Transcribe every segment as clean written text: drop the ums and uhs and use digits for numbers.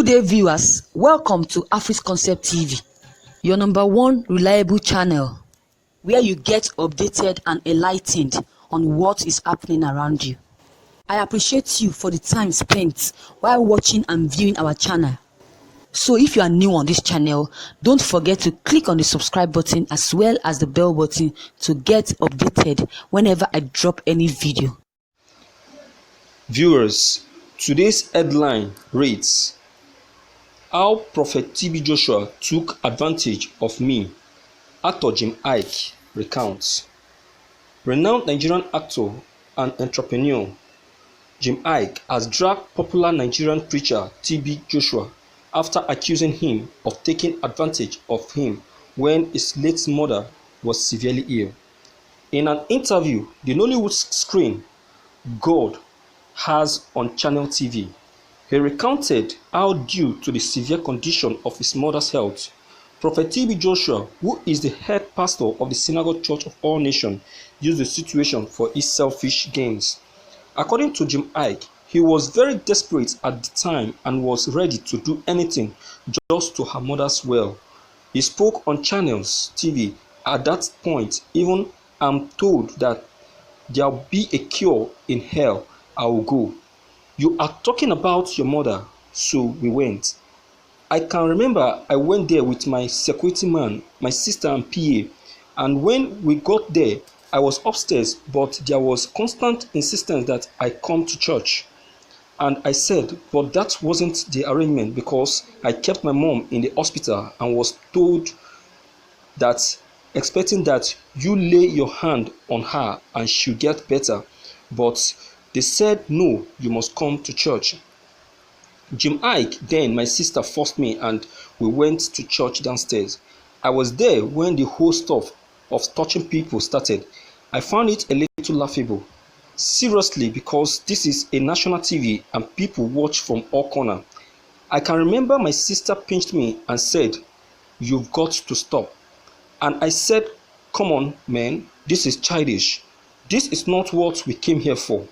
Good day, viewers. Welcome to Afris Concept TV, your number one reliable channel, where you get updated and enlightened on what is happening around you. I appreciate you for the time spent while watching and viewing our channel. So if you are new on this channel, don't forget to click on the subscribe button as well as the bell button to get updated whenever I drop any video. Viewers, today's headline reads, How Prophet TB Joshua Took Advantage of Me. Actor Jyme Iyke recounts. Renowned Nigerian actor and entrepreneur Jyme Iyke has dragged popular Nigerian preacher TB Joshua after accusing him of taking advantage of him when his late mother was severely ill. In an interview the Nollywood screen God has on Channel TV, he recounted how, due to the severe condition of his mother's health, Prophet TB Joshua, who is the head pastor of the Synagogue Church of All Nations, used the situation for his selfish gains. According to Jyme Iyke, he was very desperate at the time and was ready to do anything just to her mother's well. He spoke on Channels TV at that point. Even I'm told that there'll be a cure in hell, I will go. You are talking about your mother, so we went. I can remember I went there with my security man, my sister and PA, and when we got there, I was upstairs, but there was constant insistence that I come to church. And I said, but that wasn't the arrangement because I kept my mom in the hospital and was told that, expecting that you lay your hand on her and she'll get better. But they said, no, you must come to church. Jyme Iyke, then my sister, forced me and we went to church downstairs. I was there when the whole stuff of touching people started. I found it a little laughable. Seriously, because this is a national TV and people watch from all corners. I can remember my sister pinched me and said, you've got to stop. And I said, come on, man, this is childish. This is not what we came here for.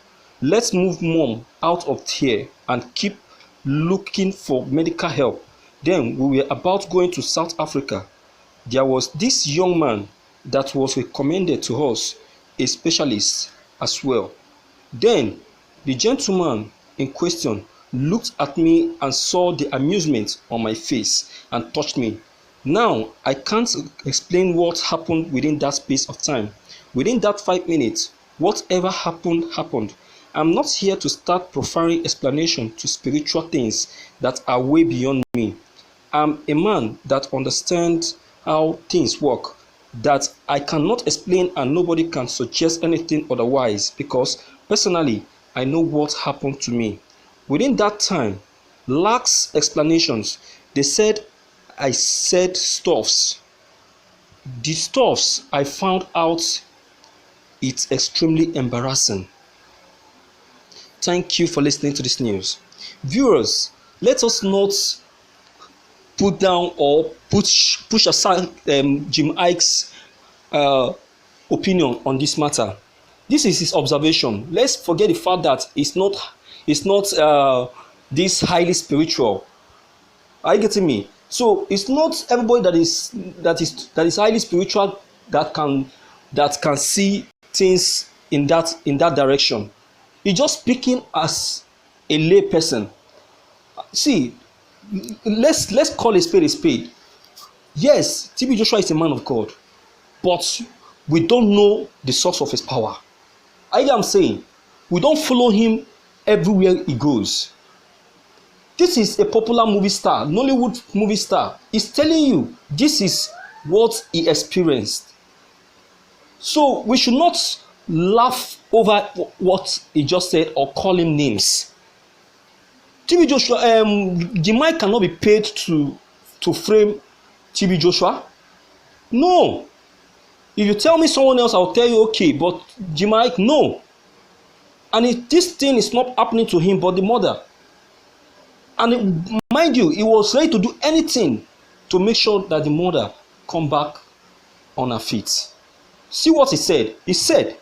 Let's move mom out of here and keep looking for medical help. Then we were about going to South Africa. There was this young man that was recommended to us, a specialist as well. Then the gentleman in question looked at me and saw the amusement on my face and touched me. Now I can't explain what happened within that space of time. Within that 5 minutes, whatever happened. I'm not here to start profiling explanation to spiritual things that are way beyond me. I'm a man that understands how things work, that I cannot explain and nobody can suggest anything otherwise because personally I know what happened to me. Within that time, lacks explanations. They said I said stuffs. The stuffs I found out, it's extremely embarrassing. Thank you for listening to this news. Viewers, let us not put down or push aside Jyme Iyke's opinion on this matter. This is his observation. Let's forget the fact that it's not this highly spiritual. Are you getting me? So it's not everybody that is highly spiritual that can see things in that direction. He's just speaking as a lay person. See, let's call a spade a spade. Yes, TB Joshua is a man of God, but we don't know the source of his power. I am saying we don't follow him everywhere he goes. This is a popular movie star, Nollywood movie star. He's telling you this is what he experienced. So we should not laugh over what he just said or call him names. TB Joshua, Jyme Iyke cannot be paid to frame TB Joshua. No. If you tell me someone else, I'll tell you okay, but Jyme Iyke, no. And this thing is not happening to him, but the mother. And mind you, he was ready to do anything to make sure that the mother come back on her feet. See what he said. He said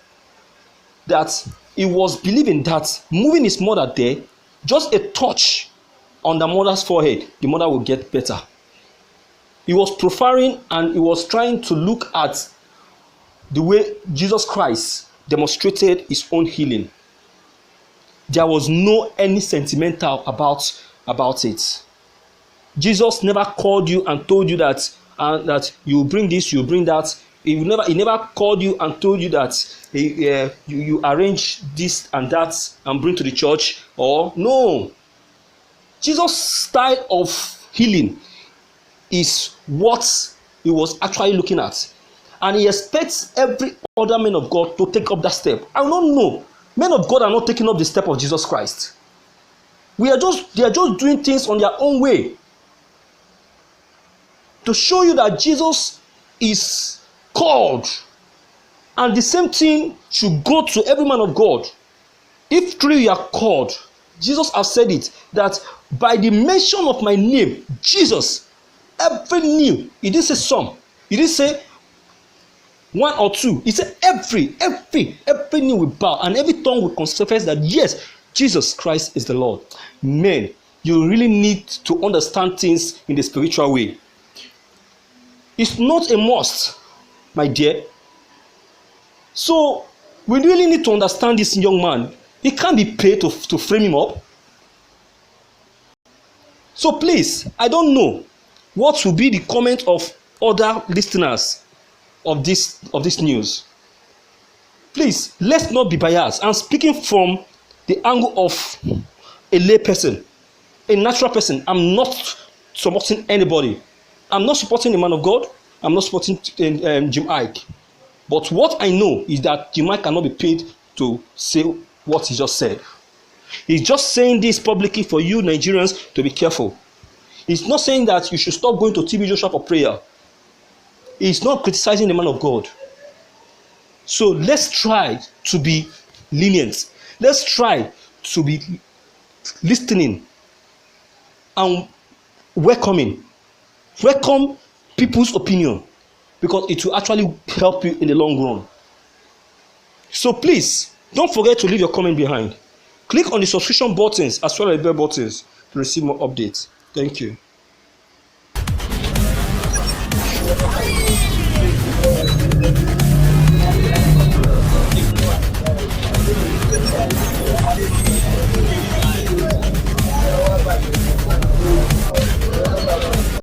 that he was believing that moving his mother there, just a touch on the mother's forehead, the mother will get better. He was profiling and he was trying to look at the way Jesus Christ demonstrated his own healing. There was no any sentimental about it. Jesus never called you and told you that you bring this, you bring that. He never called you and told you that you arrange this and that and bring to the church. Or no. Jesus' style of healing is what he was actually looking at. And he expects every other man of God to take up that step. I don't know. Men of God are not taking up the step of Jesus Christ. They are just doing things on their own way. To show you that Jesus is called. And the same thing should go to every man of God. If truly you are called, Jesus has said it, that by the mention of my name, Jesus, every knee, he didn't say some, he didn't say one or two, he said every knee will bow and every tongue will confess that yes, Jesus Christ is the Lord. Men, you really need to understand things in the spiritual way. It's not a must, my dear. So we really need to understand this young man. He can't be paid to frame him up. So please, I don't know what will be the comment of other listeners of this news. Please, let's not be biased. I'm speaking from the angle of a lay person, a natural person. I'm not supporting anybody. I'm not supporting the man of God. I'm not supporting Jyme Iyke. But what I know is that Jyme Iyke cannot be paid to say what he just said. He's just saying this publicly for you Nigerians to be careful. He's not saying that you should stop going to TB Joshua for prayer. He's not criticizing the man of God. So let's try to be lenient. Let's try to be listening and welcoming. Welcome people's opinion, because it will actually help you in the long run. So please, don't forget to leave your comment behind. Click on the subscription buttons as well as the bell buttons to receive more updates. Thank you.